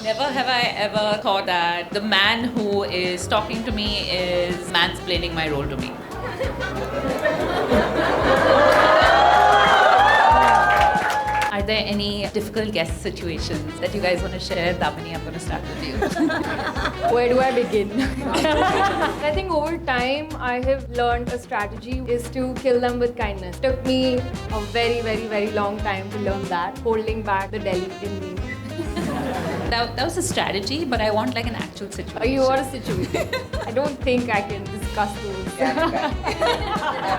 Never have I ever thought that the man who is talking to me is mansplaining my role to me. Are there any difficult guest situations that you guys want to share? Damini, I'm going to start with you. Where do I begin? I think over time I have learned a strategy is to kill them with kindness. Took me a very, very, very long time to learn that, holding back the Delhi in me. That was a strategy, but I want like an actual situation. You want a situation? I don't think I can discuss those.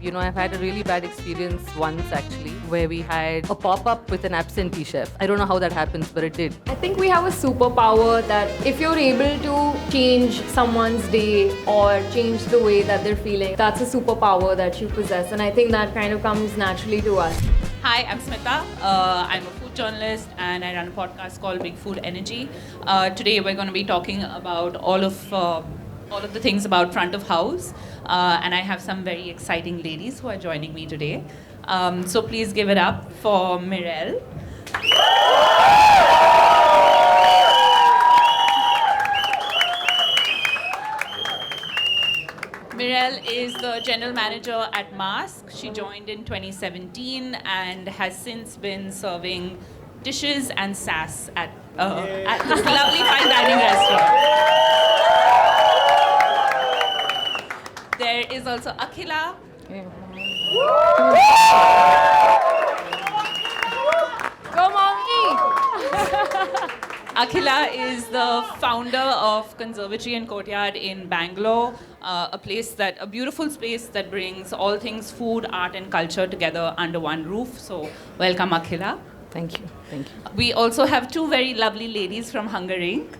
You know, I've had a really bad experience once actually, where we had a pop-up with an absentee chef. I don't know how that happens, but it did. I think we have a superpower that if you're able to change someone's day or change the way that they're feeling, that's a superpower that you possess. And I think that kind of comes naturally to us. Hi, I'm Smitha. I'm a food journalist and I run a podcast called Big Food Energy. Today we're going to be talking about all of the things about front of house, and I have some very exciting ladies who are joining me today. So please give it up for Mirelle. Mirelle is the general manager at Masque. She joined in 2017 and has since been serving dishes and sass at this lovely fine dining restaurant. There is also Akhila. Go, mommy! Akhila is the founder of Conservatory and Courtyard in Bangalore, a beautiful space that brings all things food, art and culture together under one roof. So welcome, Akhila. Thank you. Thank you. We also have two very lovely ladies from Hunger Inc.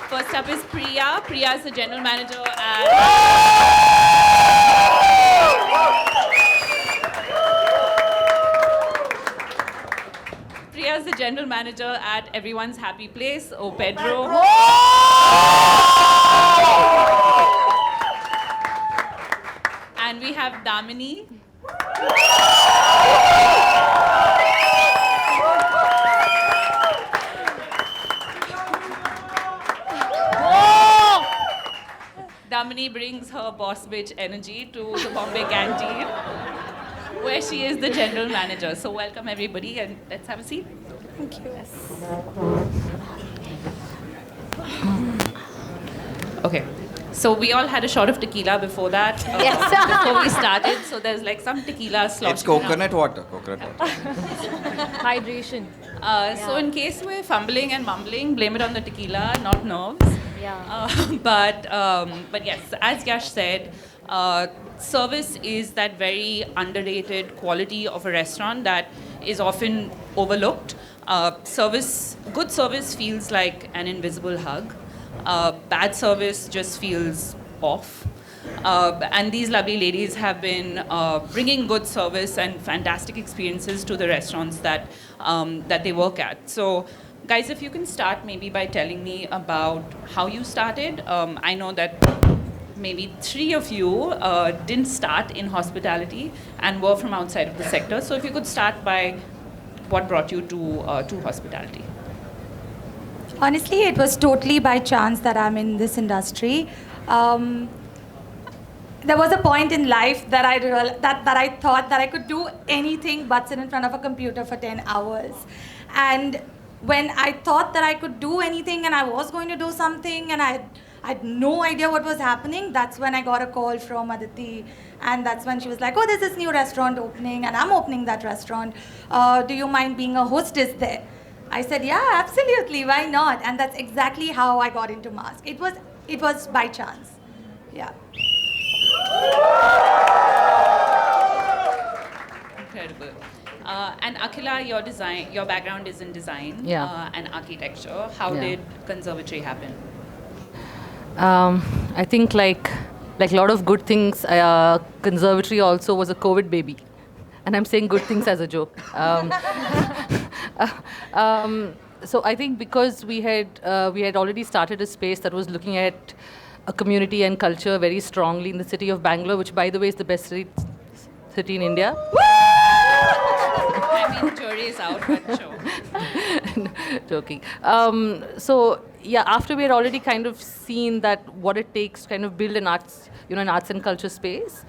First up is Priya. Priya is the general manager at Everyone's Happy Place, Pedro. And we have Damini. Damini brings her boss bitch energy to the Bombay Canteen, where she is the general manager. So welcome everybody and let's have a seat. Thank you. Okay. So we all had a shot of tequila before that, before we started. So there's like some tequila sloshing It's coconut water. Hydration. So in case we're fumbling and mumbling, blame it on the tequila, not nerves. Yeah. But yes, as Yash said, service is that very underrated quality of a restaurant that is often overlooked. Good service feels like an invisible hug. Bad service just feels off. And these lovely ladies have been bringing good service and fantastic experiences to the restaurants that they work at. So, guys, if you can start maybe by telling me about how you started. I know that maybe three of you didn't start in hospitality and were from outside of the sector. So if you could start by what brought you to hospitality. Honestly, it was totally by chance that I'm in this industry. There was a point in life that I thought that I could do anything but sit in front of a computer for 10 hours. And when I thought that I could do anything and I was going to do something and I had no idea what was happening, that's when I got a call from Aditi. And that's when she was like, oh, there's this new restaurant opening and I'm opening that restaurant. Do you mind being a hostess there? I said, yeah, absolutely, why not? And that's exactly how I got into Masque. It was by chance. Yeah. Incredible. And Akhila, your background is in design and architecture. How did conservatory happen? I think like a lot of good things, conservatory also was a COVID baby. And I'm saying good things as a joke. So I think because we had already started a space that was looking at a community and culture very strongly in the city of Bangalore, which by the way is the best city in India. I mean, jury is out, but sure. Joking. So yeah, after we had already kind of seen that what it takes to kind of build an arts, an arts and culture space,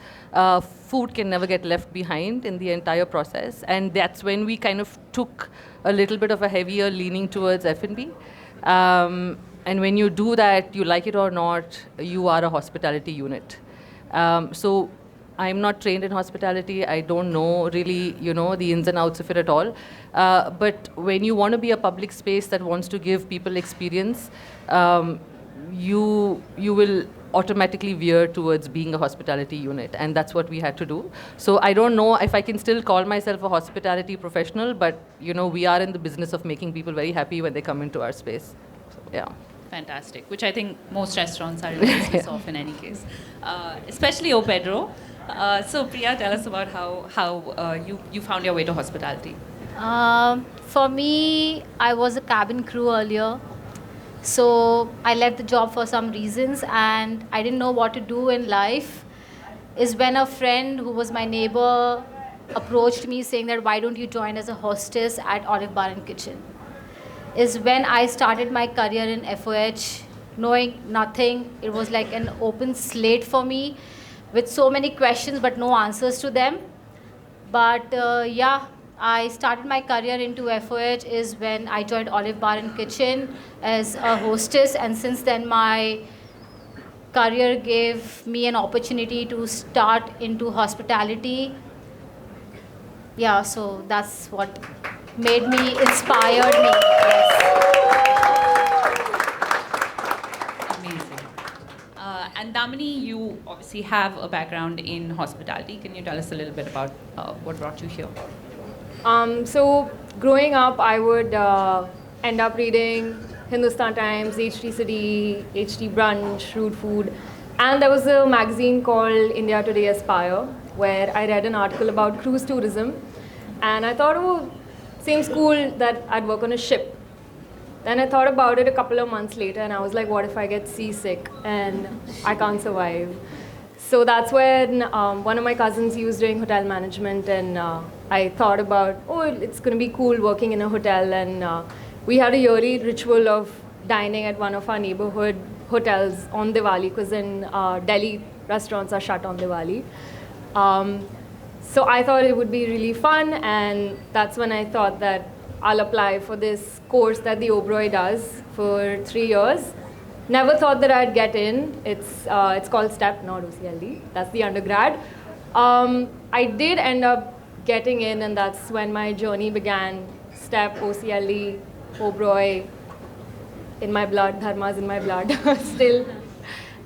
food can never get left behind in the entire process, and that's when we kind of took a little bit of a heavier leaning towards F&B. And when you do that, you like it or not, you are a hospitality unit. So I'm not trained in hospitality. I don't know really, the ins and outs of it at all. But when you want to be a public space that wants to give people experience, you will automatically veer towards being a hospitality unit, and that's what we had to do. So I don't know if I can still call myself a hospitality professional, but we are in the business of making people very happy when they come into our space. So, yeah. Fantastic, which I think most restaurants are in the business of in any case, especially O Pedro. So Priya, tell us about how you found your way to hospitality. For me, I was a cabin crew earlier. So I left the job for some reasons and I didn't know what to do in life. Is when a friend who was my neighbor approached me saying that why don't you join as a hostess at Olive Bar and Kitchen. Is when I started my career in FOH, knowing nothing. It was like an open slate for me with so many questions but no answers to them. But I started my career into FOH is when I joined Olive Bar and Kitchen as a hostess, and since then my career gave me an opportunity to start into hospitality. Yeah, so that's what made me, inspired me. Yes. Amazing. And Damini, you obviously have a background in hospitality. Can you tell us a little bit about what brought you here? So growing up, I would end up reading Hindustan Times, HT City, HT Brunch, Root Food, and there was a magazine called India Today Aspire where I read an article about cruise tourism, and I thought, oh, seems cool that I'd work on a ship. Then I thought about it a couple of months later and I was like, what if I get seasick and I can't survive? So that's when one of my cousins used doing hotel management, and I thought about, oh, it's going to be cool working in a hotel. And we had a yearly ritual of dining at one of our neighborhood hotels on Diwali, because in Delhi, restaurants are shut on Diwali. So I thought it would be really fun, and that's when I thought that I'll apply for this course that the Oberoi does for 3 years. Never thought that I'd get in. It's called STEP, not OCLD. That's the undergrad. I did end up getting in, and that's when my journey began. STEP, OCLD, Oberoi, in my blood, dharma's in my blood still.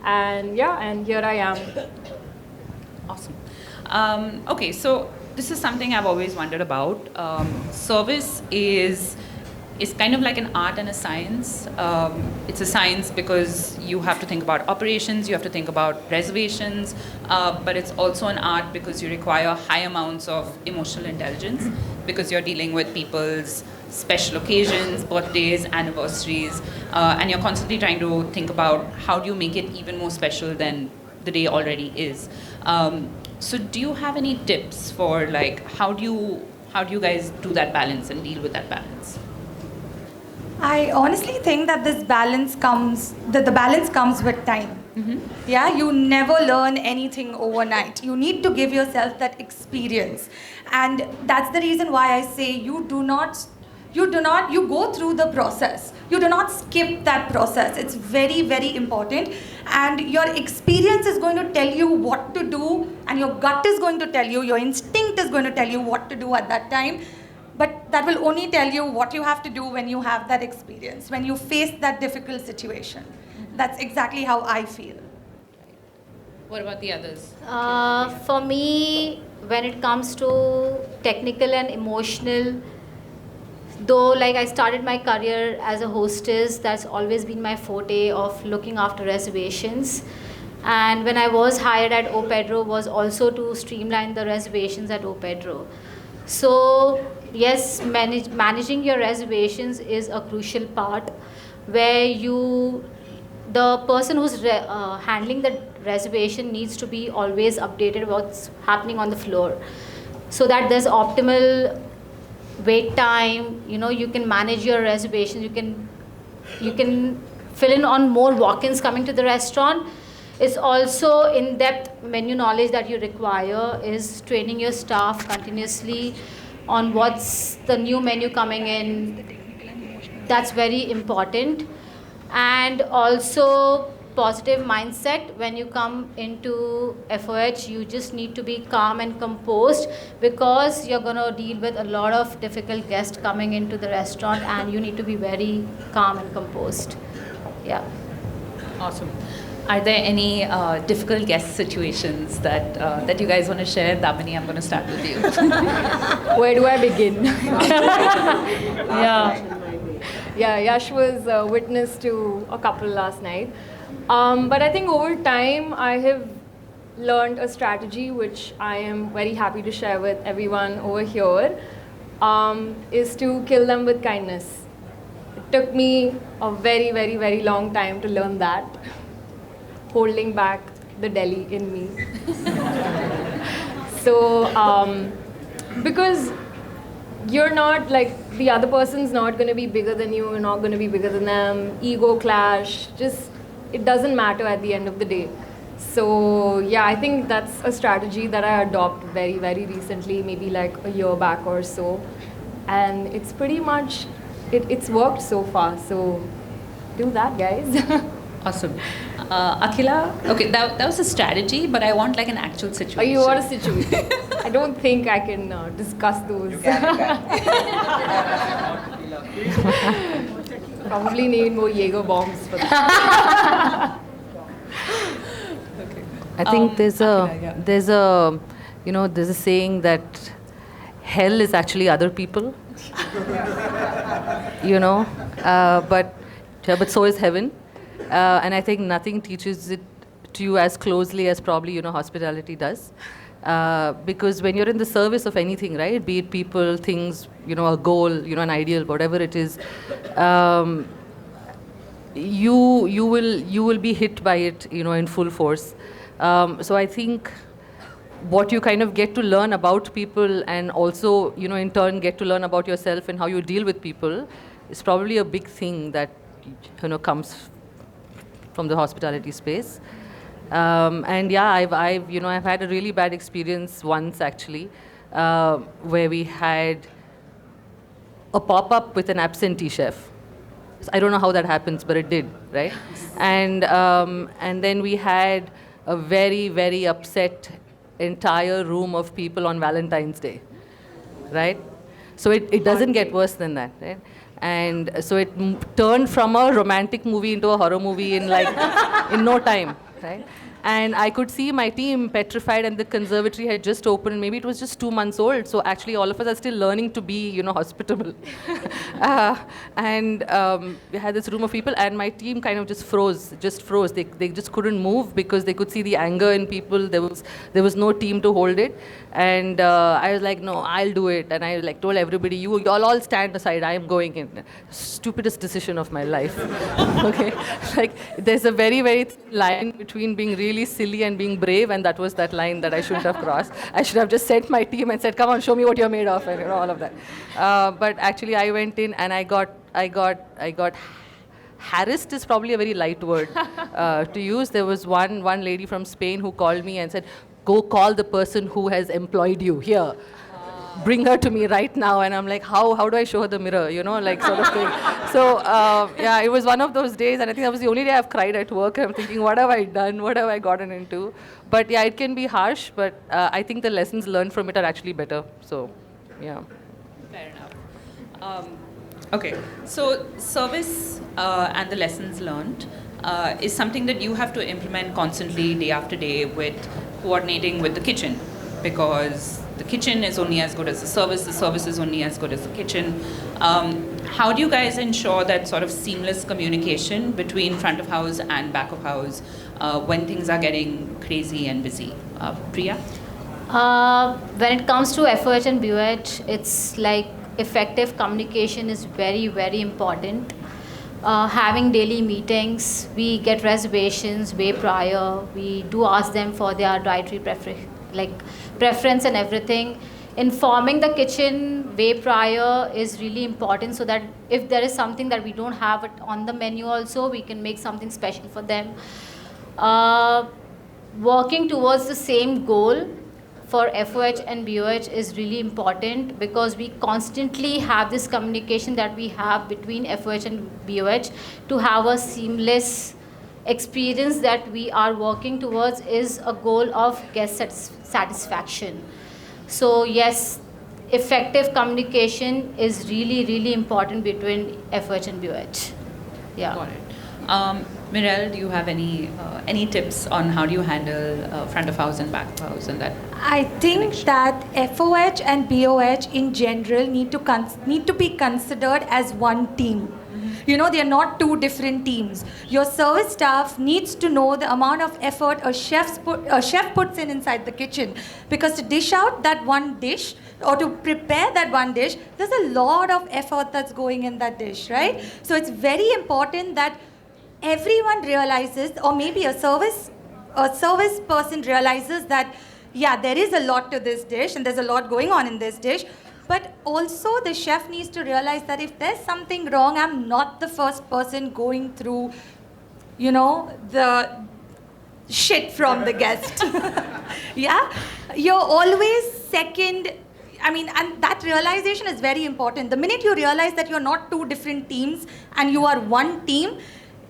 And yeah, and here I am. Awesome. Okay, so this is something I've always wondered about. Service is kind of like an art and a science. It's a science because you have to think about operations, you have to think about reservations, but it's also an art because you require high amounts of emotional intelligence because you're dealing with people's special occasions, birthdays, anniversaries, and you're constantly trying to think about how do you make it even more special than the day already is. So do you have any tips for like how do you guys do that balance and deal with that balance? I honestly think that the balance comes with time. Mm-hmm. Yeah, you never learn anything overnight. You need to give yourself that experience. And that's the reason why I say you go through the process. You do not skip that process. It's very, very important. And your experience is going to tell you what to do, and your gut is going to tell you, your instinct is going to tell you what to do at that time. But that will only tell you what you have to do when you have that experience, when you face that difficult situation. Mm-hmm. That's exactly how I feel. What about the others? For me, when it comes to technical and emotional, though like I started my career as a hostess, that's always been my forte of looking after reservations. And when I was hired at O Pedro was also to streamline the reservations at O Pedro. So yes, managing your reservations is a crucial part where the person who's handling the reservation needs to be always updated what's happening on the floor so that there's optimal wait time. You can manage your reservations. You can fill in on more walk-ins coming to the restaurant. It's also in-depth menu knowledge that you require, is training your staff continuously on what's the new menu coming in. That's very important. And also positive mindset. When you come into FOH, you just need to be calm and composed, because you're going to deal with a lot of difficult guests coming into the restaurant, and you need to be very calm and composed. Yeah. Awesome. Are there any difficult guest situations that you guys want to share? Damini, I'm going to start with you. Where do I begin? Yeah, Yash was witness to a couple last night. But I think over time, I have learned a strategy which I am very happy to share with everyone over here, is to kill them with kindness. It took me a very, very, very long time to learn that, holding back the Delhi in me. So, because you're not like, the other person's not going to be bigger than you, you're not going to be bigger than them, ego clash, just, it doesn't matter at the end of the day. So yeah, I think that's a strategy that I adopted very, very recently, maybe like a year back or so. And it's pretty much, it's worked so far, so do that, guys. Awesome. Akhila, okay, that was a strategy, but I want like an actual situation. Oh, you want a situation? I don't think I can discuss those. Probably need more Jaeger bombs for that. Okay. I think there's Akhila, there's a saying that hell is actually other people. But so is heaven. And I think nothing teaches it to you as closely as probably, hospitality does. Because when you're in the service of anything, right, be it people, things, a goal, an ideal, whatever it is, you will be hit by it, in full force. So I think what you kind of get to learn about people, and also, in turn get to learn about yourself and how you deal with people, is probably a big thing that, comes from the hospitality space. And yeah, I've had a really bad experience once actually, where we had a pop-up with an absentee chef. So I don't know how that happens, but it did, right? And then we had a very, very upset entire room of people on Valentine's Day, right? So it doesn't get worse than that, right? And so it turned from a romantic movie into a horror movie in no time, right? And I could see my team petrified, and the conservatory had just opened. Maybe it was just 2 months old. So actually all of us are still learning to be, hospitable. And we had this room of people, and my team kind of just froze. They just couldn't move because they could see the anger in people. There was no team to hold it. And I was like, no, I'll do it. And I told everybody, you all stand aside. I am going in. Stupidest decision of my life. Okay, there's a very, very thin line between being really silly and being brave, and that was that line that I shouldn't have crossed. I should have just sent my team and said, come on, show me what you're made of, and all of that. But actually I went in and I got harassed is probably a very light word to use. There was one lady from Spain who called me and said, go call the person who has employed you here. Bring her to me right now. And I'm like, how do I show her the mirror, sort of thing. So yeah, it was one of those days, and I think that was the only day I've cried at work. I'm thinking, what have I done? What have I gotten into? But yeah, it can be harsh, but I think the lessons learned from it are actually better. So yeah. Fair enough. Okay, so service and the lessons learned is something that you have to implement constantly, day after day, with coordinating with the kitchen, because the kitchen is only as good as the service is only as good as the kitchen. How do you guys ensure that sort of seamless communication between front of house and back of house when things are getting crazy and busy? Priya? When it comes to FOH and BOH, it's like effective communication is very, very important. Having daily meetings, we get reservations way prior. We do ask them for their dietary preference and everything. informing the kitchen way prior is really important, so that if there is something that we don't have it on the menu also, we can make something special for them. Working towards the same goal for FOH and BOH is really important, because we constantly have this communication that we have between FOH and BOH to have a seamless experience that we are working towards is a goal of guest satisfaction. So yes, effective communication is really, really important between FOH and BOH. Yeah. Got it. Mirelle, do you have any tips on how do you handle front of house and back of house and that? I think that FOH and BOH in general need to be considered as one team. You know, they are not two different teams. Your service staff needs to know the amount of effort a chef puts in inside the kitchen, because to dish out that one dish or to prepare that one dish, there's a lot of effort that's going in that dish, right? So it's very important that everyone realizes, or maybe a service person realizes that, yeah, there is a lot to this dish and there's a lot going on in this dish. But also the chef needs to realize that if there's something wrong, I'm not the first person going through, you know, the shit from the guest. Yeah? You're always second. I mean, and that realization is very important. The minute you realize that you're not two different teams and you are one team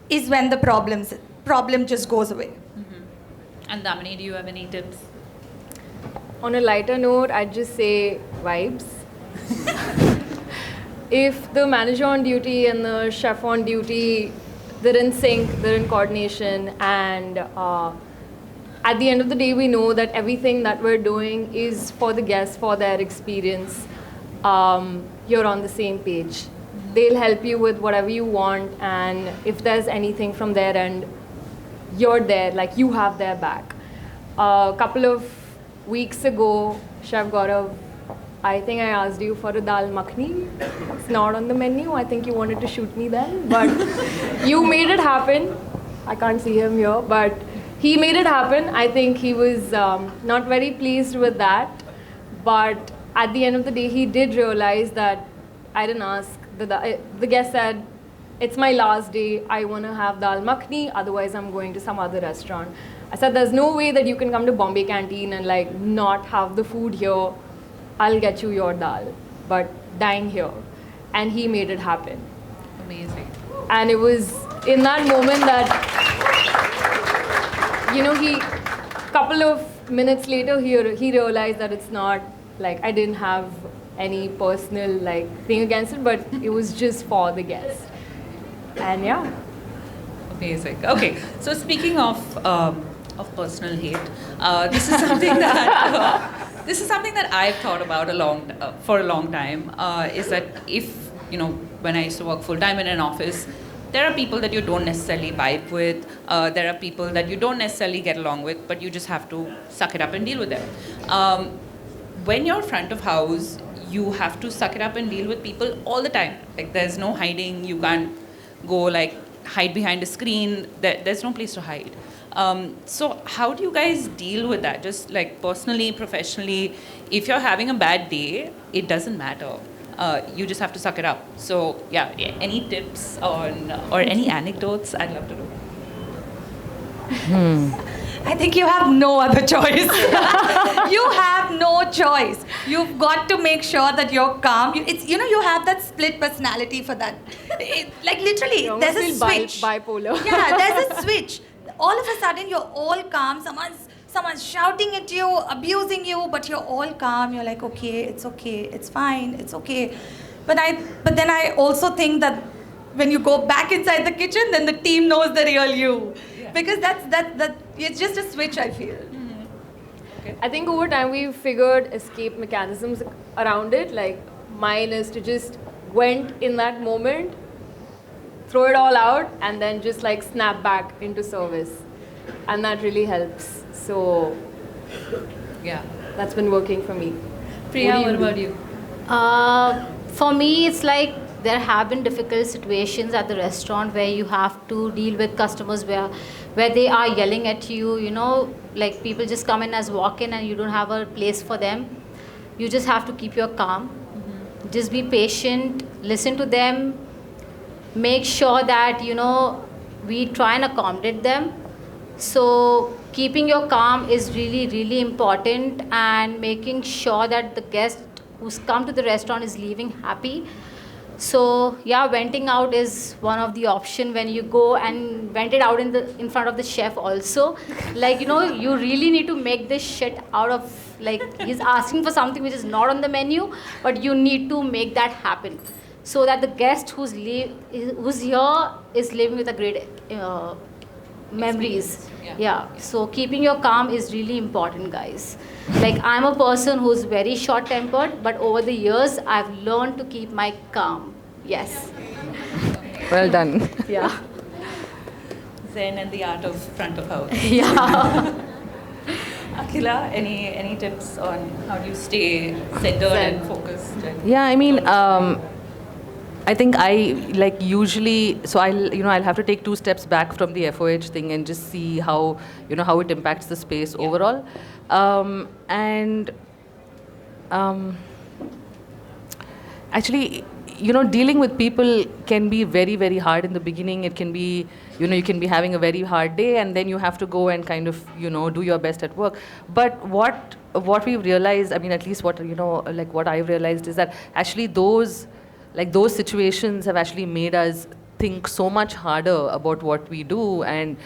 is when the problem just goes away. Mm-hmm. And Damini, do you have any tips? On a lighter note, I'd just say vibes. If the manager on duty and the chef on duty, they're in sync, they're in coordination, and at the end of the day, we know that everything that we're doing is for the guests, for their experience. You're on the same page. They'll help you with whatever you want, and if there's anything from their end, you're there, like you have their back. A couple of weeks ago, Chef Gaurav, I think I asked you for a dal makhni. It's not on the menu. I think you wanted to shoot me then, but you made it happen. I can't see him here, but he made it happen. I think he was not very pleased with that, but at the end of the day, he did realize that I didn't ask. The guest said, it's my last day, I want to have dal makhni, otherwise I'm going to some other restaurant. I said, there's no way that you can come to Bombay Canteen and like not have the food here. I'll get you your dal, but dine here. And he made it happen. Amazing. And it was in that moment that, you know, couple of minutes later, he realized that it's not, like, I didn't have any personal, like, thing against it, but it was just for the guest. And yeah. Amazing. Okay, so speaking of personal hate, this is something that I've thought about for a long time. Is that if when I used to work full time in an office, there are people that you don't necessarily vibe with. There are people that you don't necessarily get along with, but you just have to suck it up and deal with them. When you're front of house, you have to suck it up and deal with people all the time. Like, there's no hiding. You can't go like hide behind a screen. There's no place to hide. So how do you guys deal with that? Just like personally, professionally, if you're having a bad day, it doesn't matter. You just have to suck it up. So yeah, any tips on or any anecdotes? I'd love to know. I think you have no other choice. You have no choice. You've got to make sure that you're calm. You have that split personality for that. Like literally, there's a switch. Bipolar. Yeah, there's a switch. All of a sudden, you're all calm. Someone's shouting at you, abusing you, but you're all calm. You're like, okay, it's fine, it's okay. But then I also think that when you go back inside the kitchen, then the team knows the real you. Yeah. Because that it's just a switch, I feel. Mm-hmm. Okay. I think over time we've figured escape mechanisms around it. Like mine is to just went in that moment, throw it all out, and then just like snap back into service. And that really helps. So yeah, that's been working for me. Priya, what about you? For me, it's like there have been difficult situations at the restaurant where you have to deal with customers where they are yelling at you, like people just come in as walk-in and you don't have a place for them. you just have to keep your calm. Just be patient, listen to them, make sure that, we try and accommodate them. So keeping your calm is really, really important, and making sure that the guest who's come to the restaurant is leaving happy. So yeah, venting out is one of the option when you go and vent it out in front of the chef also. Like, you really need to make this shit out of, like, he's asking for something which is not on the menu, but you need to make that happen so that the guest who's here is living with a great memories. Yeah. So keeping your calm is really important, guys. Like, I'm a person who's very short-tempered, but over the years, I've learned to keep my calm. Yes. Well done. Yeah. Zen and the art of front of house. Yeah. Akhila, any tips on how do you stay centered and focused? Yeah, I mean, I think usually, so I'll have to take 2 steps back from the FOH thing and just see how it impacts the space overall. Actually, dealing with people can be very, very hard in the beginning. It can be, you can be having a very hard day, and then you have to go and kind of, do your best at work. But what we've realized, I mean, at least what I've realized is that actually those situations have actually made us think so much harder about what we do and,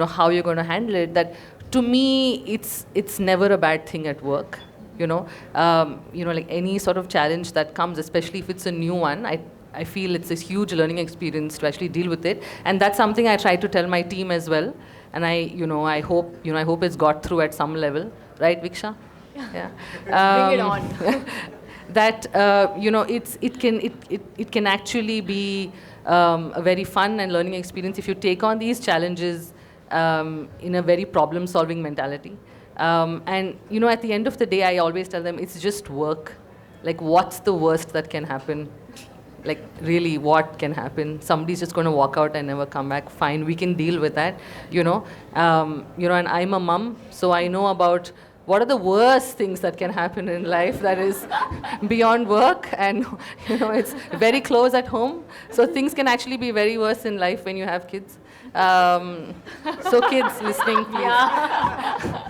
how you're going to handle it, that to me, it's never a bad thing at work. Like any sort of challenge that comes, especially if it's a new one, I feel it's a huge learning experience to actually deal with it. And that's something I try to tell my team as well. And I hope it's got through at some level. Right, Viksha? Yeah. Bring it on. That, it can actually be a very fun and learning experience if you take on these challenges in a very problem-solving mentality. And, at the end of the day, I always tell them, it's just work. Like, what's the worst that can happen? Like, really, what can happen? Somebody's just going to walk out and never come back. Fine, we can deal with that, and I'm a mom, so I know about what are the worst things that can happen in life that is beyond work, and, it's very close at home. So things can actually be very worse in life when you have kids. So kids listening, please. Yeah.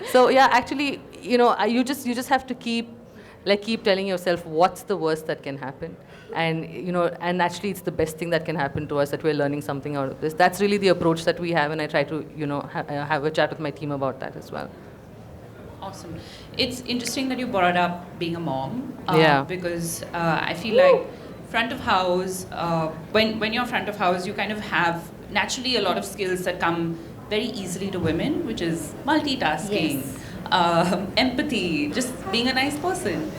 So yeah, actually, you just have to keep telling yourself what's the worst that can happen, and and actually it's the best thing that can happen to us, that we're learning something out of this. That's really the approach that we have, and I try to have a chat with my team about that as well. Awesome. It's interesting that you brought up being a mom. Yeah. Because I feel like front of house, when you're front of house, you kind of have naturally a lot of skills that come very easily to women, which is multitasking, empathy, just being a nice person.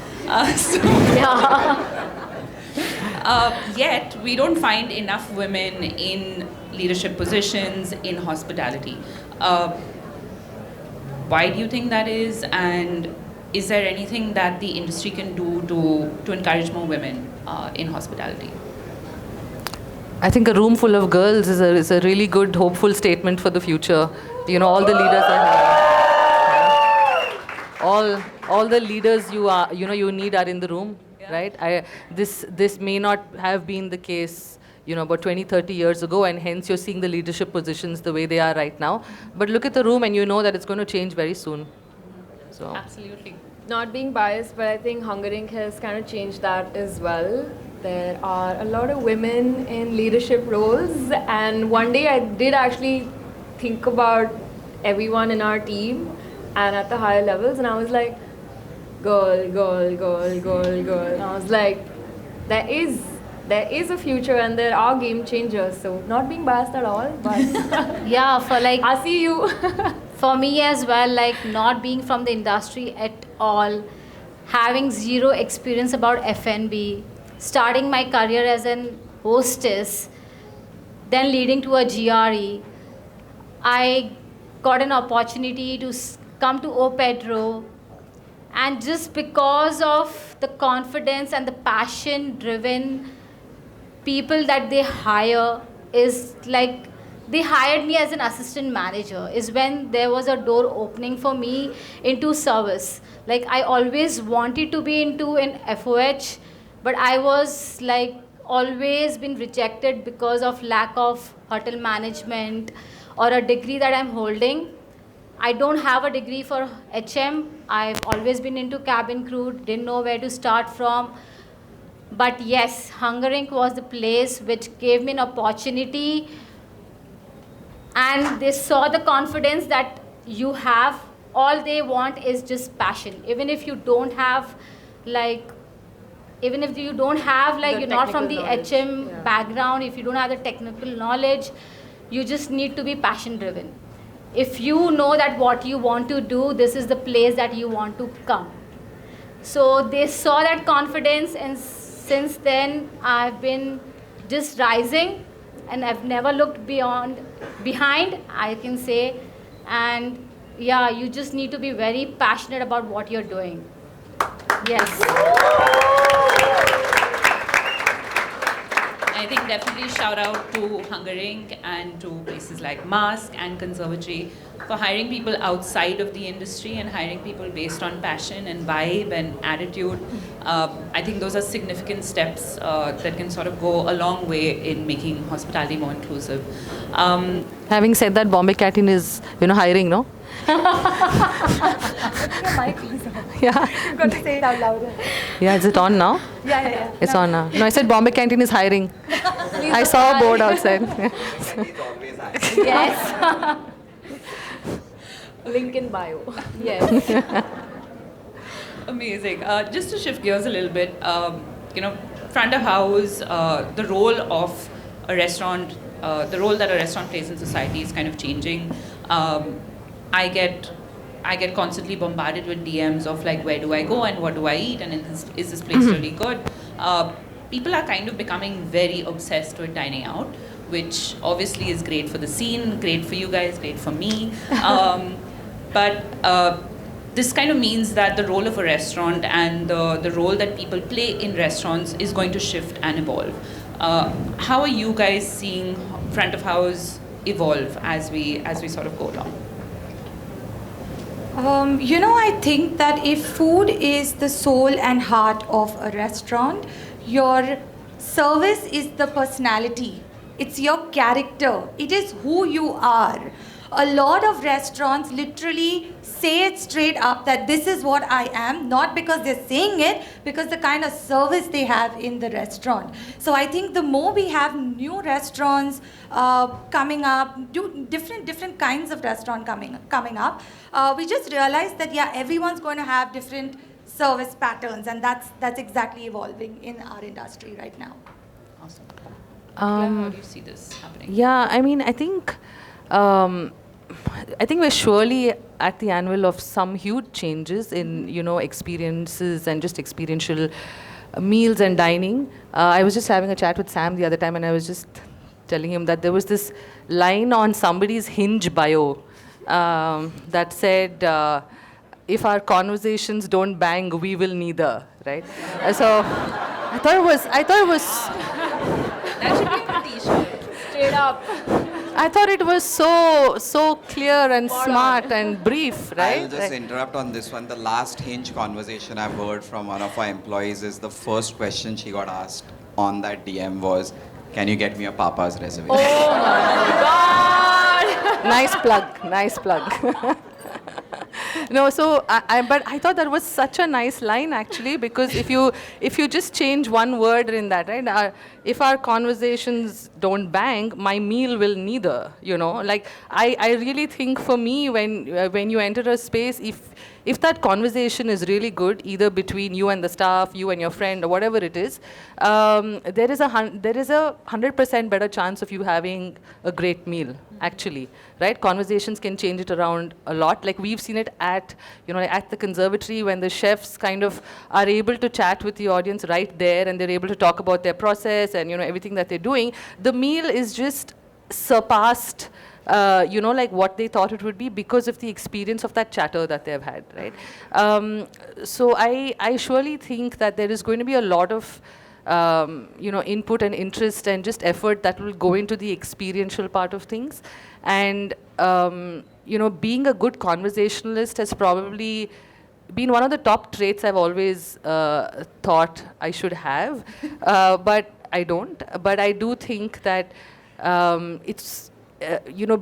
Yet, we don't find enough women in leadership positions in hospitality. Why do you think that is? And is there anything that the industry can do to encourage more women in hospitality? I think a room full of girls is a really good, hopeful statement for the future. All the leaders all the leaders you need are in the room, right? This may not have been the case, about 20, 30 years ago, and hence you're seeing the leadership positions the way they are right now. But look at the room and you know that it's going to change very soon. So Absolutely. Not being biased, but I think Hunger Inc. has kind of changed that as well. There are a lot of women in leadership roles, and one day I did actually think about everyone in our team and at the higher levels, and I was like, girl. And I was like, there is a future and there are game changers. So not being biased at all, but Yeah, for like, I see you. for me as well, like not being from the industry at all, having zero experience about F&B, starting my career as an hostess, then leading to a GRE, I got an opportunity to come to Pedro, and just because of the confidence and the passion driven people that they hire is like they hired me as an assistant manager is when there was a door opening for me into service. Like I always wanted to be into an FOH, but I was like always been rejected because of lack of hotel management or a degree that I'm holding. I don't have a degree for HM. I've always been into cabin crew, didn't know where to start from. But yes, Hunger Inc. was the place which gave me an opportunity, and they saw the confidence that you have. All they want is just passion. Even if you don't have like, you're not from the HM background, if you don't have the technical knowledge, you just need to be passion driven. If you know that what you want to do, this is the place that you want to come. So they saw that confidence, and since then I've been just rising, and I've never looked behind, I can say. And yeah, you just need to be very passionate about what you're doing. Yes. I think definitely shout out to Hunger Inc. and to places like Masque and Conservatory for hiring people outside of the industry and hiring people based on passion and vibe and attitude. I think those are significant steps that can sort of go a long way in making hospitality more inclusive. Having said that, Bombay Canteen is, hiring, no? Yeah. You've got to say it out louder. Yeah, is it on now? Yeah. It's on now. No, I said Bombay Canteen is hiring. I saw a board outside. Yes. Link in bio. Yes. Amazing. Just to shift gears a little bit, front of house, the role of a restaurant, the role that a restaurant plays in society is kind of changing. I get constantly bombarded with DMs of like, where do I go and what do I eat, and is this place really good? People are kind of becoming very obsessed with dining out, which obviously is great for the scene, great for you guys, great for me. But this kind of means that the role of a restaurant and the role that people play in restaurants is going to shift and evolve. How are you guys seeing front of house evolve as we sort of go along? I think that if food is the soul and heart of a restaurant, your service is the personality. It's your character. It is who you are. A lot of restaurants literally say it straight up that this is what I am, not because they're saying it, because the kind of service they have in the restaurant. So I think the more we have new restaurants coming up, different kinds of restaurants coming up, we just realize that everyone's going to have different service patterns, and that's exactly evolving in our industry right now. Awesome. How do you see this happening? Yeah, I mean, I think we're surely at the anvil of some huge changes in, experiences and just experiential meals and dining. I was just having a chat with Sam the other time, and I was just telling him that there was this line on somebody's Hinge bio that said, if our conversations don't bang, we will neither, right? So I thought it was That should be a t-shirt. Straight up. I thought it was so clear and smart and brief, right? I'll just interrupt on this one. The last Hinge conversation I've heard from one of our employees is the first question she got asked on that DM was, can you get me a Papa's reservation? Oh my God! Nice plug. No, so but I thought that was such a nice line actually, because if you just change one word in that, right? If our conversations don't bang, my meal will neither. Like I really think for me when you enter a space, if that conversation is really good, either between you and the staff, you and your friend, or whatever it is, there is a 100% better chance of you having a great meal, actually, right? Conversations can change it around a lot. Like we've seen it at the conservatory, when the chefs kind of are able to chat with the audience right there, and they're able to talk about their process and everything that they're doing. The meal is just surpassed. Like what they thought it would be because of the experience of that chatter that they've had, right? So I surely think that there is going to be a lot of input and interest and just effort that will go into the experiential part of things. And, being a good conversationalist has probably been one of the top traits I've always thought I should have, but I don't. But I do think that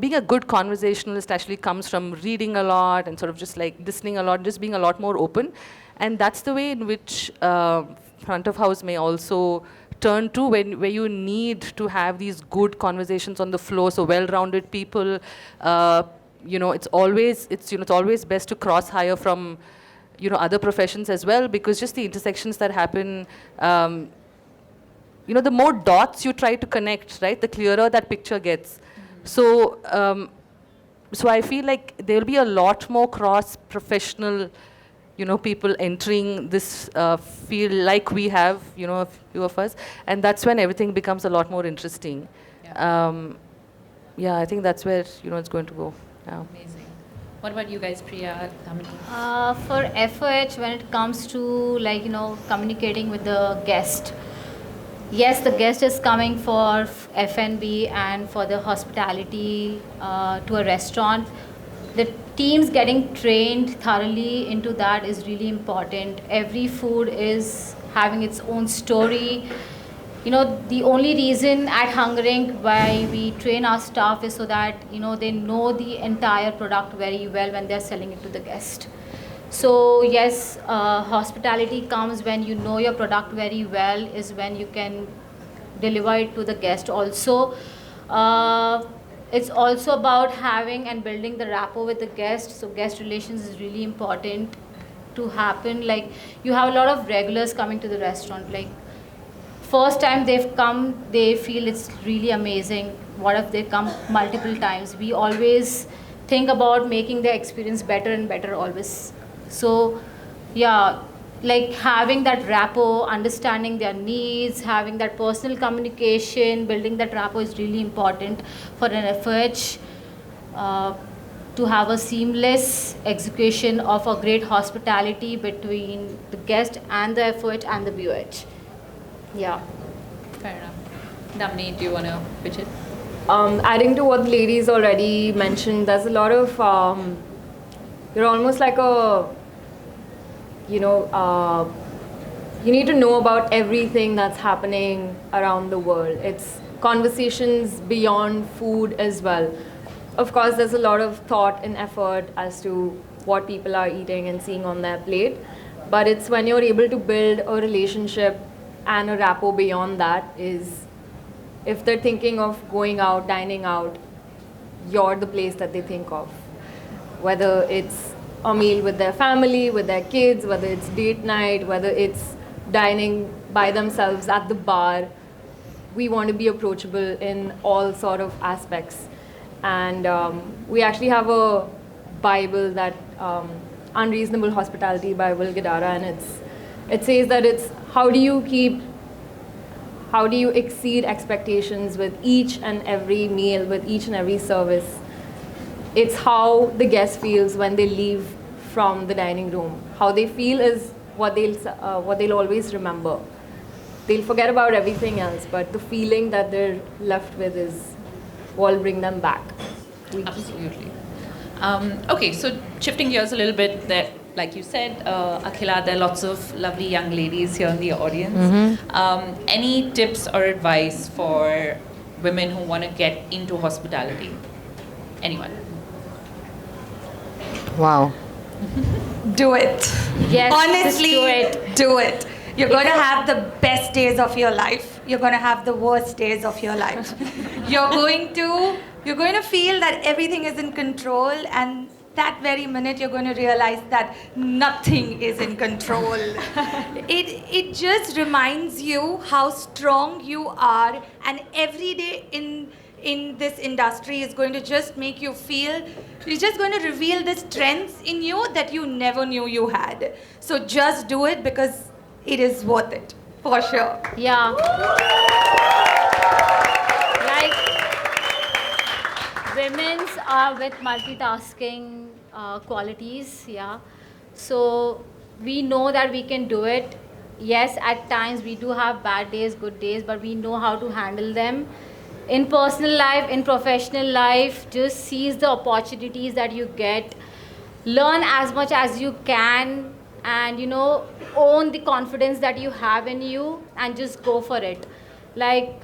being a good conversationalist actually comes from reading a lot and sort of just like listening a lot, just being a lot more open. And that's the way in which front of house may also turn to where you need to have these good conversations on the floor, so well-rounded people. It's always best to cross hire from other professions as well, because just the intersections that happen, the more dots you try to connect, right, the clearer that picture gets. So I feel like there will be a lot more cross-professional, people entering this field like we have, a few of us, and that's when everything becomes a lot more interesting. I think that's where it's going to go. Yeah. Amazing. What about you guys, Priya, Damini? For FOH, when it comes to communicating with the guest, yes, the guest is coming for F&B and for the hospitality to a restaurant. The teams getting trained thoroughly into that is really important. Every food is having its own story. The only reason at Hungering why we train our staff is so that, they know the entire product very well when they're selling it to the guest. So yes, hospitality comes when you know your product very well, is when you can deliver it to the guest also. It's also about having and building the rapport with the guest. So guest relations is really important to happen. Like, you have a lot of regulars coming to the restaurant. Like, first time they've come, they feel it's really amazing. What if they come multiple times? We always think about making the experience better and better always. So yeah, like having that rapport, understanding their needs, having that personal communication, building that rapport is really important for an FOH to have a seamless execution of a great hospitality between the guest and the FOH and the BOH. Yeah. Fair enough. Damini, do you want to pitch it? Adding to what the ladies already mentioned, there's a lot of, you're almost like a, you need to know about everything that's happening around the world. It's conversations beyond food as well. Of course, there's a lot of thought and effort as to what people are eating and seeing on their plate, but it's when you're able to build a relationship and a rapport beyond that. Is if they're thinking of going out, dining out, you're the place that they think of. Whether it's a meal with their family, with their kids, whether it's date night, whether it's dining by themselves at the bar, we want to be approachable in all sort of aspects. And we actually have a Bible, that Unreasonable Hospitality by Will Guidara, and it says that it's how do you exceed expectations with each and every meal, with each and every service. It's how the guest feels when they leave from the dining room. How they feel is what they'll always remember. They'll forget about everything else, but the feeling that they're left with is what will bring them back. Absolutely. Okay, so shifting gears a little bit, there, like you said, Akhila, there are lots of lovely young ladies here in the audience. Mm-hmm. Any tips or advice for women who want to get into hospitality? Anyone? Wow. Do it. Yes, Honestly, just do it. You're going to have the best days of your life. You're going to have the worst days of your life. You're going to feel that everything is in control, and that very minute you're going to realize that nothing is in control. It just reminds you how strong you are, and every day in this industry is going to just make you feel, it's just going to reveal the strengths in you that you never knew you had. So just do it, because it is worth it, for sure. Yeah. Like, women's are with multitasking qualities, yeah. So we know that we can do it. yes, at times we do have bad days, good days, but we know how to handle them. In personal life, in professional life, just seize the opportunities that you get. Learn as much as you can, and own the confidence that you have in you, and just go for it. Like,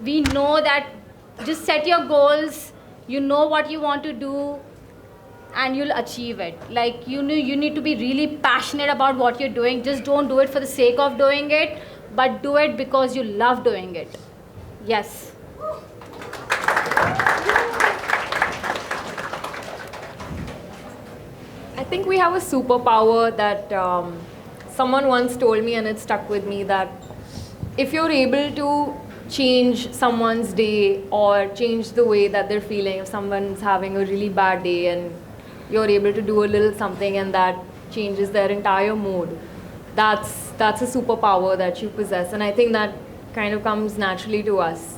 we know that just set your goals, you know what you want to do, and you'll achieve it. Like, you need to be really passionate about what you're doing. Just don't do it for the sake of doing it, but do it because you love doing it. Yes. I think we have a superpower that someone once told me, and it stuck with me, that if you're able to change someone's day or change the way that they're feeling, if someone's having a really bad day and you're able to do a little something and that changes their entire mood, that's a superpower that you possess. And I think that kind of comes naturally to us.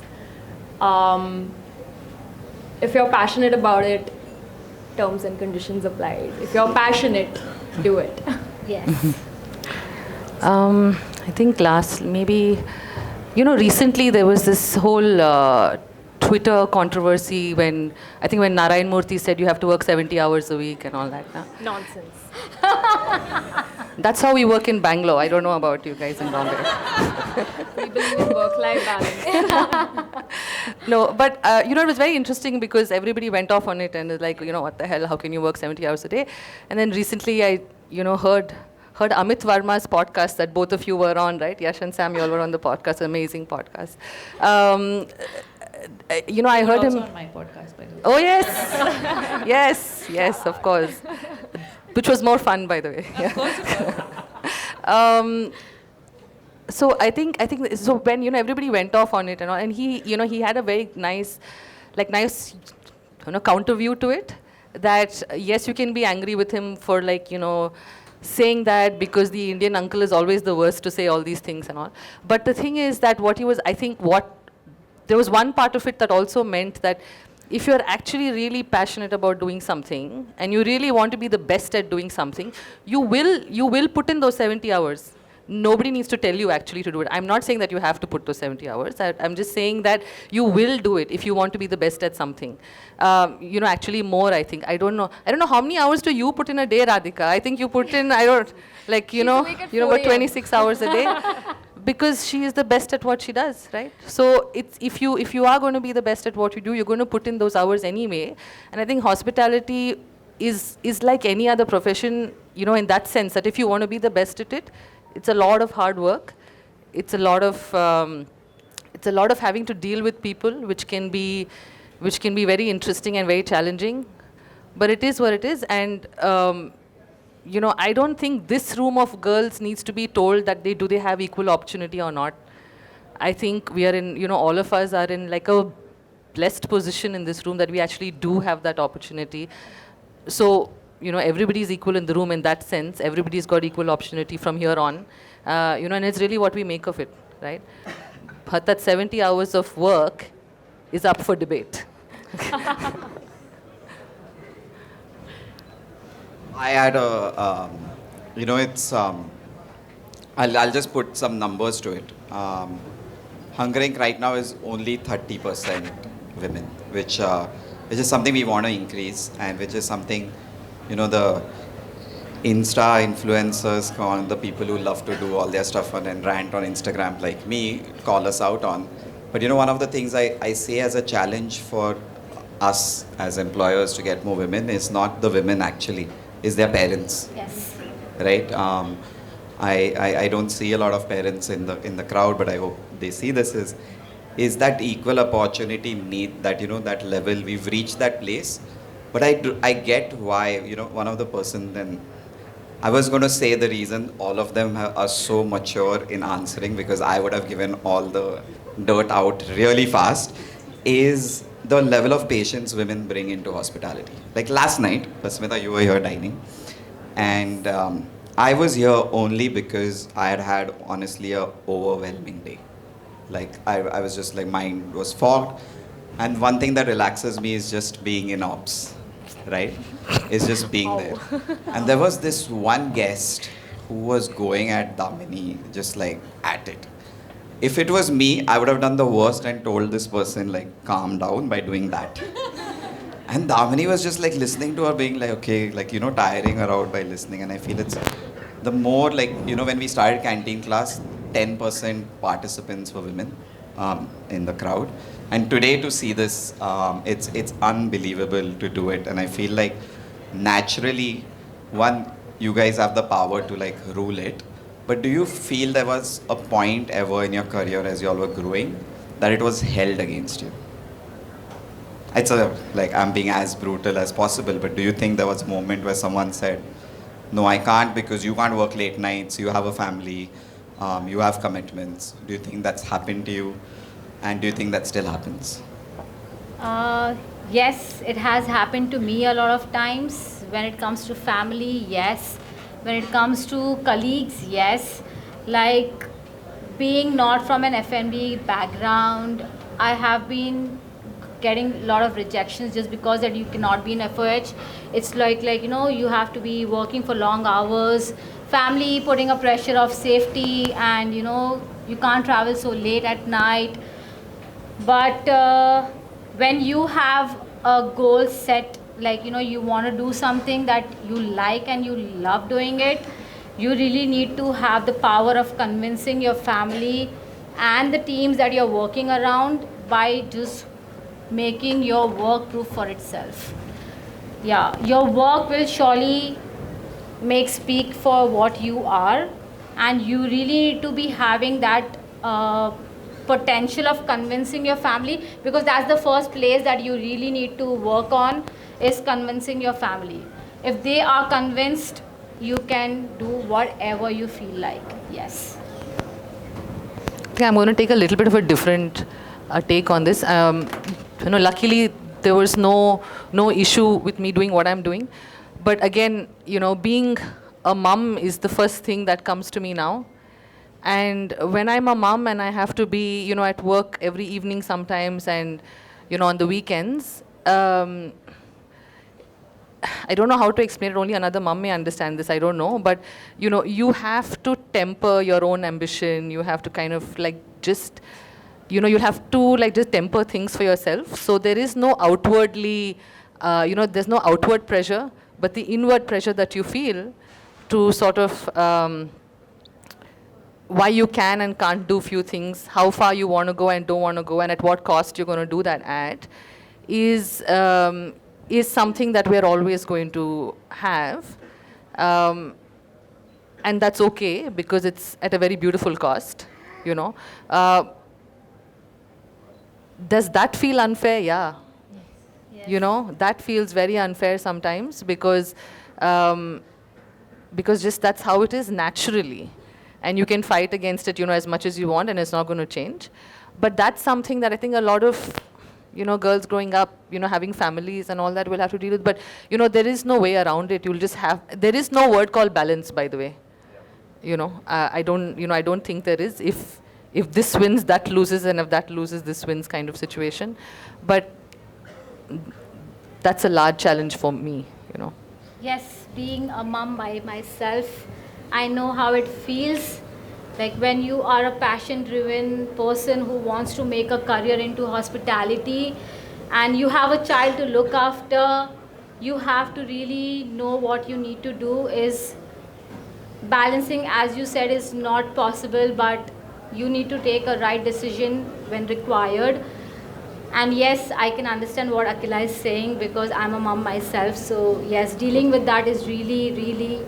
If you're passionate about it, terms and conditions applied. If you're passionate, do it. Yes. I think recently there was this whole Twitter controversy when Narayan Murthy said you have to work 70 hours a week and all that. Nonsense. That's how we work in Bangalore. I don't know about you guys in Bombay. We believe in work-life balance. No, but it was very interesting because everybody went off on it and was like, what the hell, how can you work 70 hours a day? And then recently I, heard Amit Varma's podcast that both of you were on, right? Yash and Sam, you all were on the podcast, amazing podcast. I heard him. Also on my podcast, by the way. Oh, yes. yes, of course. Which was more fun, by the way. Of course it was. So I think so when everybody went off on it and all, and he had a very nice counter view to it, that yes, you can be angry with him for saying that because the Indian uncle is always the worst to say all these things and all. But the thing is that there was one part of it that also meant that if you're actually really passionate about doing something and you really want to be the best at doing something, you will put in those 70 hours. Nobody needs to tell you actually to do it. I'm not saying that you have to put those 70 hours. I'm just saying that you will do it if you want to be the best at something. Actually more, I think. I don't know how many hours do you put in a day, Radhika? I think you put in, about 26 hours a day. Because she is the best at what she does, right? So if you are going to be the best at what you do, you're going to put in those hours anyway. And I think hospitality is like any other profession, in that sense, that if you want to be the best at it, it's a lot of hard work. It's a lot of having to deal with people, which can be very interesting and very challenging. But it is what it is, and I don't think this room of girls needs to be told that do they have equal opportunity or not. I think we are in, all of us are in like a blessed position in this room that we actually do have that opportunity. So, everybody is equal in the room in that sense. Everybody's got equal opportunity from here on. And it's really what we make of it, right? But that 70 hours of work is up for debate. I had I'll just put some numbers to it. Hunger Inc. right now is only 30% women, which is something we want to increase, and which is something, the Insta influencers, the people who love to do all their stuff and rant on Instagram like me, call us out on. But one of the things I say as a challenge for us as employers to get more women is not the women actually, is their parents. Yes. Right? I don't see a lot of parents in the crowd, but I hope they see this is that equal opportunity need, that that level, we've reached that place. But I get why, one of the person, then I was going to say the reason all of them are so mature in answering, because I would have given all the dirt out really fast, is the level of patience women bring into hospitality. Like last night, Smitha, you were here dining, and I was here only because I had honestly a overwhelming day. Like I was just like, mind was fogged, and one thing that relaxes me is just being in ops, right? It's just being there. And there was this one guest who was going at Damini, just like at it. If it was me, I would have done the worst and told this person like calm down by doing that. And Damini was just like listening to her, being like, okay, like, tiring her out by listening. And I feel it's the more like, when we started canteen class, 10% participants were women in the crowd. And today to see this, it's unbelievable to do it. And I feel like naturally, one, you guys have the power to like rule it. But do you feel there was a point ever in your career as you all were growing that it was held against you? It's I'm being as brutal as possible, but do you think there was a moment where someone said, no, I can't because you can't work late nights, you have a family, you have commitments. Do you think that's happened to you? And do you think that still happens? Yes, it has happened to me a lot of times. When it comes to family, yes. When it comes to colleagues, yes. Like being not from an F&B background, I have been getting a lot of rejections just because that you cannot be in FOH. It's like you have to be working for long hours, family putting a pressure of safety, and you can't travel so late at night. But when you have a goal set, you want to do something that you like and you love doing it, you really need to have the power of convincing your family and the teams that you're working around by just making your work proof for itself. Yeah, your work will surely speak for what you are, and you really need to be having that potential of convincing your family, because that's the first place that you really need to work on, is convincing your family. If they are convinced, you can do whatever you feel like. Yes. Okay, I'm going to take a little bit of a different take on this. Luckily there was no issue with me doing what I'm doing. But again, being a mum is the first thing that comes to me now. And when I'm a mum and I have to be, at work every evening sometimes and, on the weekends, I don't know how to explain it. Only another mum may understand this. I don't know. But, you have to temper your own ambition. You have to kind of just, you have to just temper things for yourself. So there is no outwardly, there's no outward pressure, but the inward pressure that you feel to sort of why you can and can't do few things, how far you want to go and don't want to go, and at what cost you're going to do that at, is something that we're always going to have. And that's okay, because it's at a very beautiful cost, Does that feel unfair? Yeah. Yes. That feels very unfair sometimes, because just that's how it is naturally. And you can fight against it, as much as you want, and it's not going to change. But that's something that I think a lot of, girls growing up, having families and all that will have to deal with. But, there is no way around it. You'll just there is no word called balance, by the way. I don't think there is. If this wins, that loses, and if that loses, this wins kind of situation. But that's a large challenge for me, Yes, being a mom by myself, I know how it feels. Like when you are a passion-driven person who wants to make a career into hospitality, and you have a child to look after, you have to really know what you need to do. Is balancing, as you said, is not possible, but you need to take a right decision when required. And yes, I can understand what Akhila is saying, because I'm a mom myself. So yes, dealing with that is really, really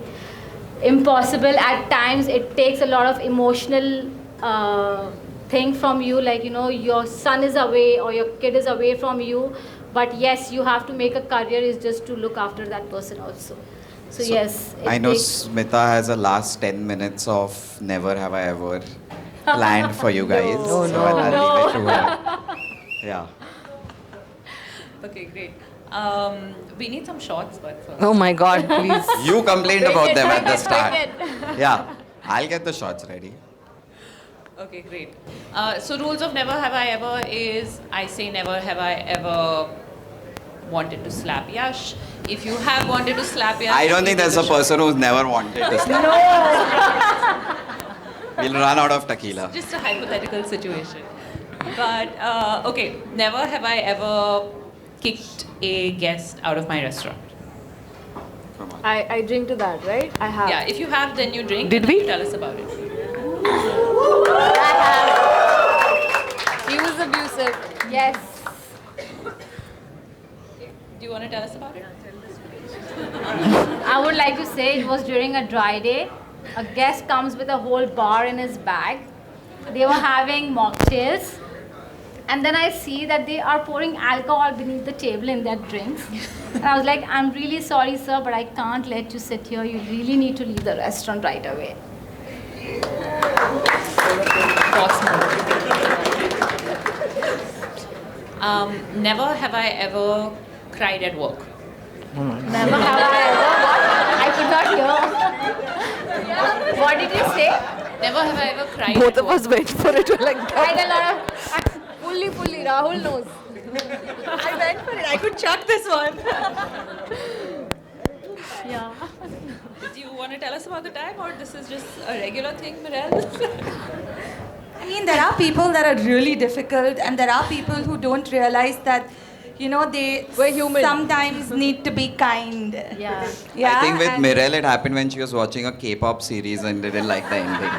impossible. At times, it takes a lot of emotional thing from you. Your son is away or your kid is away from you. But yes, you have to make a career is just to look after that person also. So yes. I know Smitha has a last 10 minutes of Never Have I Ever planned for you guys. No. So I'll leave it to her. Yeah. Okay, great. We need some shots, but first. Oh my God, please. You complained about them at the start. Yeah, I'll get the shots ready. Okay, great. So rules of Never Have I Ever is, I say never have I ever wanted to slap Yash. If you have wanted to slap your... I don't think there's a person who's never wanted to slap. We'll run out of tequila. Just a hypothetical situation. But, okay, never have I ever kicked a guest out of my restaurant. Come on. I drink to that, right? I have. Yeah, if you have, then you drink. Did and then we? you tell us about it. He was abusive. Yes. Do you want to tell us about it? I would like to say it was during a dry day. A guest comes with a whole bar in his bag. They were having mocktails. And then I see that they are pouring alcohol beneath the table in their drinks. And I was like, I'm really sorry, sir, but I can't let you sit here. You really need to leave the restaurant right away. Never have I ever cried at work. Never have I ever. What? I could not hear. What did you say? Never have I ever cried Both at of work. us went for it. We're like, Quite a lot of... Fully, Rahul knows. I went for it. I could chuck this one. Yeah. Do you want to tell us about the time, or this is just a regular thing, Mirelle? I mean, there are people that are really difficult, and there are people who don't realize that, you know, We're human. sometimes need to be kind. Yeah. Yeah, I think with and- Mirelle, it happened when she was watching a K-pop series and didn't like the ending.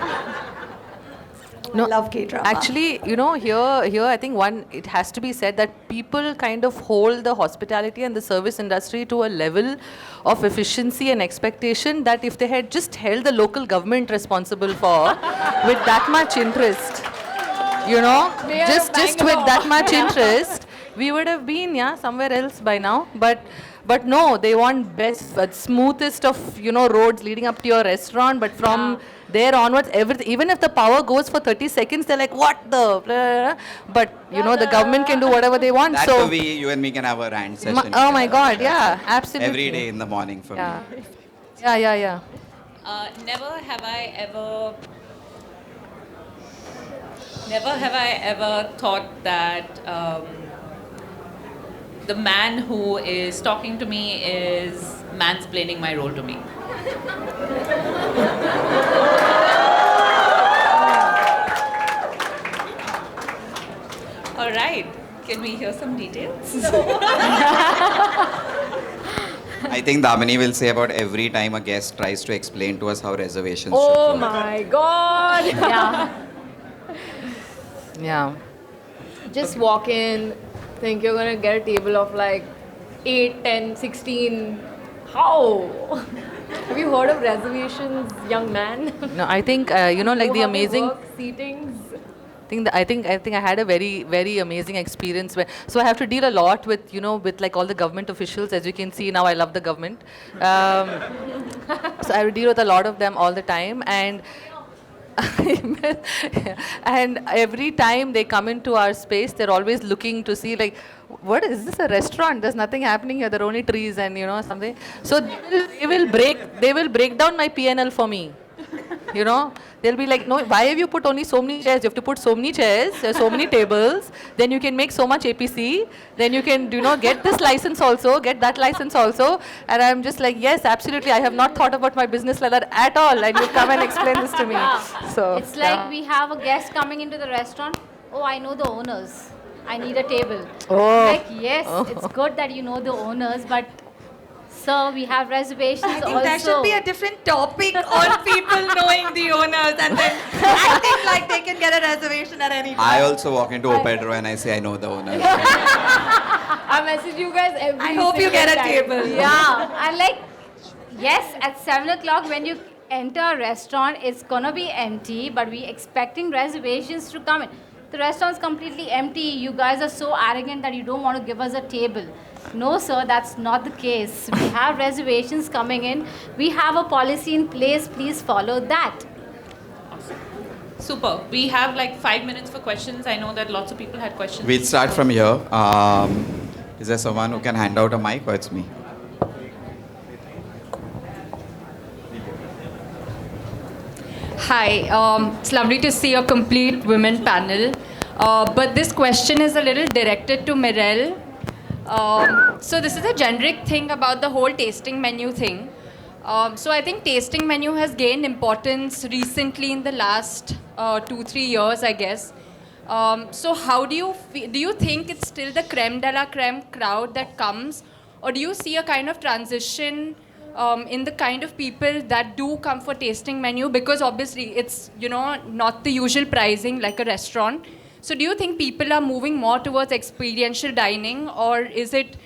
I love K-drama. Actually, you know, here I think it has to be said that people kind of hold the hospitality and the service industry to a level of efficiency and expectation that if they had just held the local government responsible for with that much interest, you know, They are just with Bangalore. that much interest, we would have been, somewhere else by now. But no, they want smoothest of, you know, roads leading up to your restaurant. But from there onwards, everything, even if the power goes for 30 seconds, they're like, what the? Blah, blah, blah. But, you know, the government can do whatever they want. That so, you and me can have a rant session. oh my God, yeah, absolutely. Every day in the morning for Yeah. me. Yeah. Never have I ever thought that the man who is talking to me is mansplaining my role to me. All right, can we hear some details? I think Damini will say about every time a guest tries to explain to us how reservations Oh should work. my God. Yeah. Yeah. Just walk in, think you're gonna get a table of like 8, 10, 16. How? Have you heard of reservations, young man? No, I think, you know, like Know the how they amazing... work, seatings. I think I had a very, very amazing experience where, so I have to deal a lot with, you know, with like all the government officials. As you can see now, I love the government. So I have to deal with a lot of them all the time, and and every time they come into our space, they're always looking to see like, what is this, a restaurant? There's nothing happening here. There are only trees and, you know, something. So they will break down my P&L for me. You know, they'll be like, no, why have you put only so many chairs? You have to put so many chairs, so many tables. Then you can make so much APC. Then you can, you know, get this license also, get that license also. And I'm just like, yes, absolutely. I have not thought about my business like that at all. And you come and explain this to me. So It's like we have a guest coming into the restaurant. Oh, I know the owners. I need a table. Oh. Like, yes, it's good that you know the owners, but sir, we have reservations I think also. there should be a different topic on people knowing the owners and then acting like they can get a reservation at any time. I also walk into Pedro and I say I know the owner. I message you guys every I hope you single get a time. table. Yeah, and like, yes, at 7 o'clock when you enter a restaurant, it's gonna be empty, but we expecting reservations to come in. The restaurant's completely empty. You guys are so arrogant that you don't want to give us a table. No, sir, that's not the case. We have reservations coming in. We have a policy in place. Please follow that. Super. We have like 5 minutes for questions. I know that lots of people had questions. We'll start from here. Is there someone who can hand out a mic, or it's me? Hi, it's lovely to see a complete women panel. But this question is a little directed to Mirelle. So this is a generic thing about the whole tasting menu thing. So I think tasting menu has gained importance recently in the last 2-3 years, I guess. So how do you think it's still the creme de la creme crowd that comes, or do you see a kind of transition in the kind of people that do come for tasting menu? Because obviously it's, you know, not the usual pricing like a restaurant. So do you think people are moving more towards experiential dining, or is it,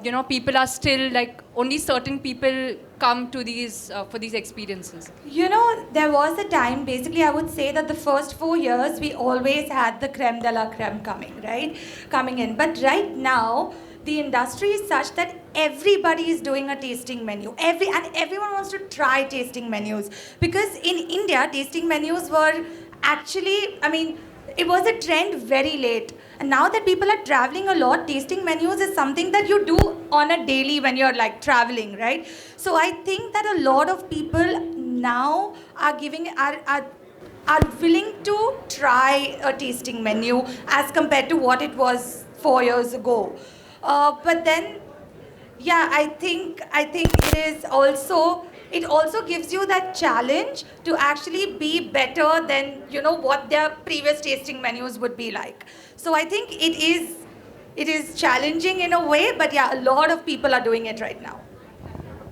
you know, people are still like only certain people come to these for these experiences? You know, there was a time, basically I would say that the first 4 years we always had the creme de la creme coming in. But right now, the industry is such that everybody is doing a tasting menu. Everyone wants to try tasting menus. Because in India, tasting menus were actually, I mean, it was a trend very late. And now that people are traveling a lot, tasting menus is something that you do on a daily when you're like traveling, right? So I think that a lot of people now are willing to try a tasting menu as compared to what it was 4 years ago. But then, yeah, I think it also gives you that challenge to actually be better than, you know, what their previous tasting menus would be like. So I think it is challenging in a way, but yeah, a lot of people are doing it right now.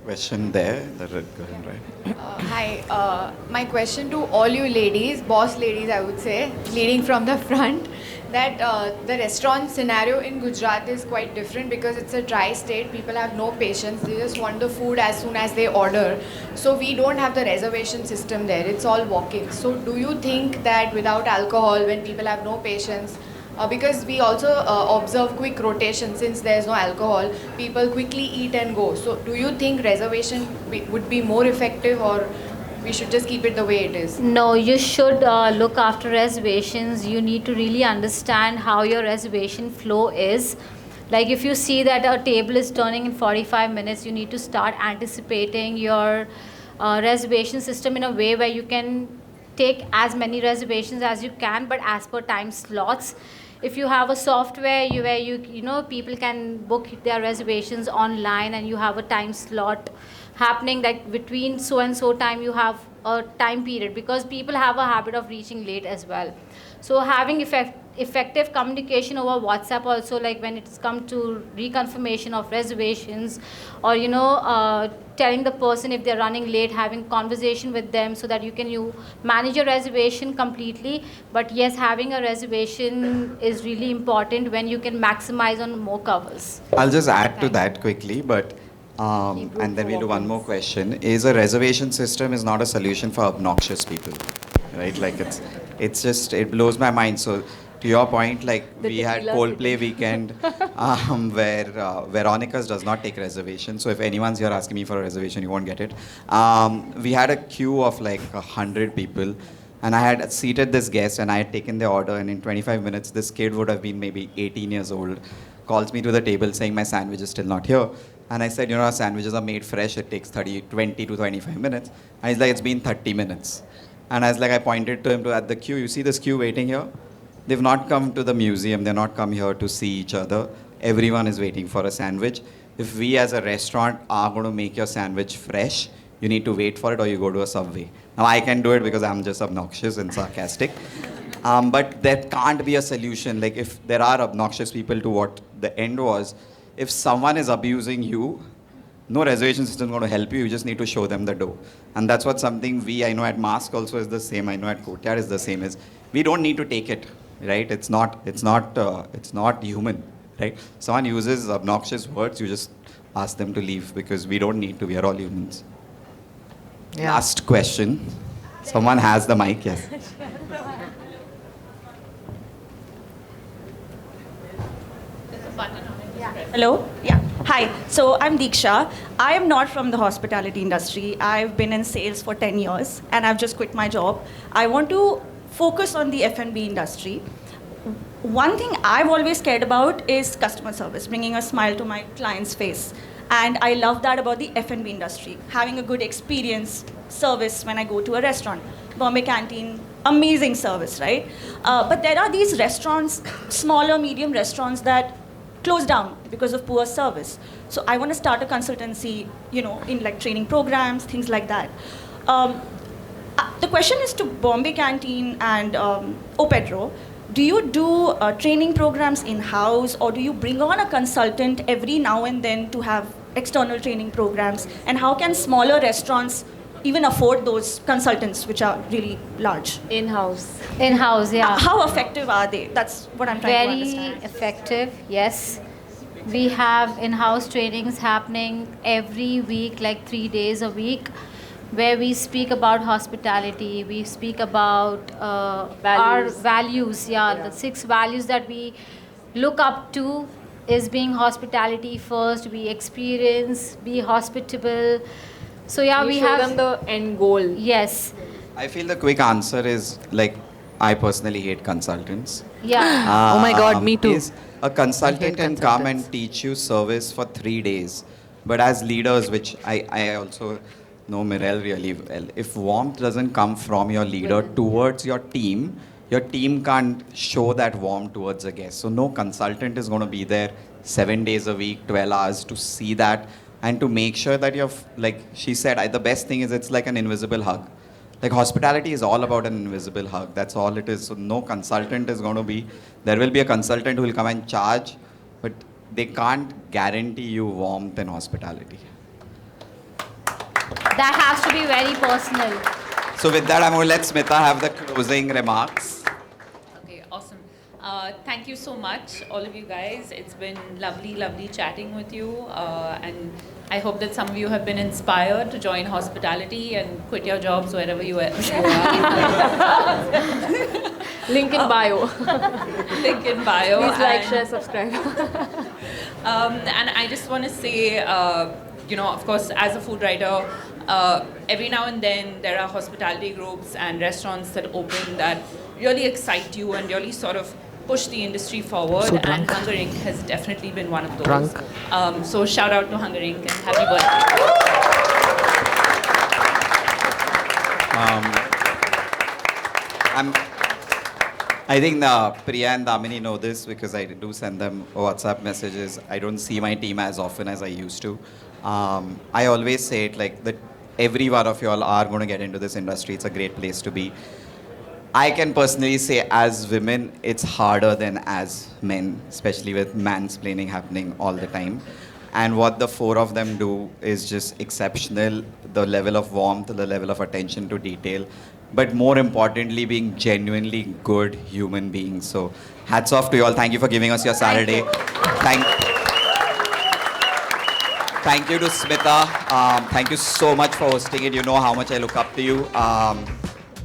Question there, the red girl, right? Hi, my question to all you ladies, boss ladies I would say, leading from the front, that the restaurant scenario in Gujarat is quite different because it's a dry state. People have no patience. They just want the food as soon as they order. So we don't have the reservation system there. It's all walk-in. So do you think that without alcohol, when people have no patience, because we also observe quick rotation since there's no alcohol, people quickly eat and go. So do you think reservation would be more effective, or we should just keep it the way it is? No, you should look after reservations. You need to really understand how your reservation flow is. Like if you see that a table is turning in 45 minutes, you need to start anticipating your reservation system in a way where you can take as many reservations as you can, but as per time slots. If you have a software where you know people can book their reservations online, and you have a time slot happening like between so and so time, you have a time period, because people have a habit of reaching late as well. So having effective communication over WhatsApp also, like when it's come to reconfirmation of reservations, or you know telling the person if they're running late, having conversation with them so that you manage your reservation completely. But yes, having a reservation is really important when you can maximize on more covers. I'll just add to that quickly, but and then we'll do one more question. Is a reservation system is not a solution for obnoxious people, right? Like it's just, it blows my mind. So to your point, like we had Coldplay weekend where Veronica's does not take reservations. So if anyone's here asking me for a reservation, you won't get it. We had a queue of like 100 people, and I had seated this guest and I had taken the order, and in 25 minutes, this kid would have been maybe 18 years old, calls me to the table saying my sandwich is still not here. And I said, you know, our sandwiches are made fresh. It takes 20 to 25 minutes. And he's like, it's been 30 minutes. And I was like, I pointed to him at the queue. You see this queue waiting here? They've not come to the museum. They're not come here to see each other. Everyone is waiting for a sandwich. If we as a restaurant are going to make your sandwich fresh, you need to wait for it, or you go to a Subway. Now, I can do it because I'm just obnoxious and sarcastic. But there can't be a solution. Like if there are obnoxious people, to what the end was, if someone is abusing you, no reservation system is going to help you. You just need to show them the door. And that's what something I know at Masque also is the same. I know at Courtyard is the same. Is we don't need to take it, right? It's not human, right? Someone uses obnoxious words, you just ask them to leave, because we don't need to. We are all humans. Yeah. Last question. Someone has the mic, yes. Hello? Yeah. Hi. So I'm Deeksha. I am not from the hospitality industry. I've been in sales for 10 years and I've just quit my job. I want to focus on the F&B industry. One thing I've always cared about is customer service, bringing a smile to my client's face. And I love that about the F&B industry, having a good experience, service when I go to a restaurant. Bombay Canteen, amazing service, right? But there are these restaurants, smaller, medium restaurants that closed down because of poor service. So I want to start a consultancy, in like training programs, things like that. The question is to Bombay Canteen and Pedro. Do you do training programs in-house, or do you bring on a consultant every now and then to have external training programs? And how can smaller restaurants even afford those consultants, which are really large? In-house. In-house, yeah. How effective are they? That's what I'm trying to understand. Very effective, yes. We have in-house trainings happening every week, like 3 days a week, where we speak about hospitality, we speak about our values, the 6 values that we look up to is being hospitality first, we experience, be hospitable. So we show have them the end goal. Yes. I feel the quick answer is like, I personally hate consultants. Yeah. Oh my God, me too. Is a consultant can come and teach you service for 3 days. But as leaders, which I also know Mirelle really well, if warmth doesn't come from your leader towards your team can't show that warmth towards a guest. So no consultant is going to be there 7 days a week, 12 hours to see that and to make sure that you're, like she said, the best thing is it's like an invisible hug. Like hospitality is all about an invisible hug. That's all it is. So no consultant is going to be, there will be a consultant who will come and charge, but they can't guarantee you warmth and hospitality. That has to be very personal. So with that, I'm going to let Smitha have the closing remarks. Okay, awesome. Thank you so much, all of you guys. It's been lovely chatting with you. And I hope that some of you have been inspired to join hospitality and quit your jobs wherever you are. Link in bio. Link in bio. Please like, share, subscribe. And I just want to say, of course, as a food writer, every now and then there are hospitality groups and restaurants that open that really excite you and really sort of push the industry forward. And Hunger Inc. has definitely been one of those. So shout out to Hunger Inc. and happy birthday. I think Priya and Damini know this because I do send them WhatsApp messages. I don't see my team as often as I used to. I always say it like that every one of you all are going to get into this industry. It's a great place to be. I can personally say as women, it's harder than as men, especially with mansplaining happening all the time. And what the 4 of them do is just exceptional. The level of warmth, the level of attention to detail, but more importantly, being genuinely good human beings. So hats off to you all. Thank you for giving us your Saturday. Thank you to Smitha. Thank you so much for hosting it. You know how much I look up to you.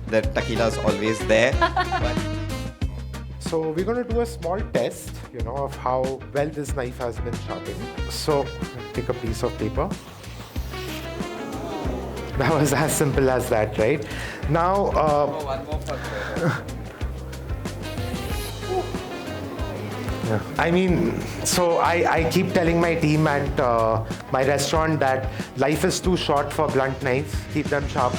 The tequila's always there. So we're going to do a small test, of how well this knife has been sharpened. So take a piece of paper. That was as simple as that, right? Now, One more for yeah. I mean, so I keep telling my team and my restaurant that life is too short for blunt knives. Keep them sharp.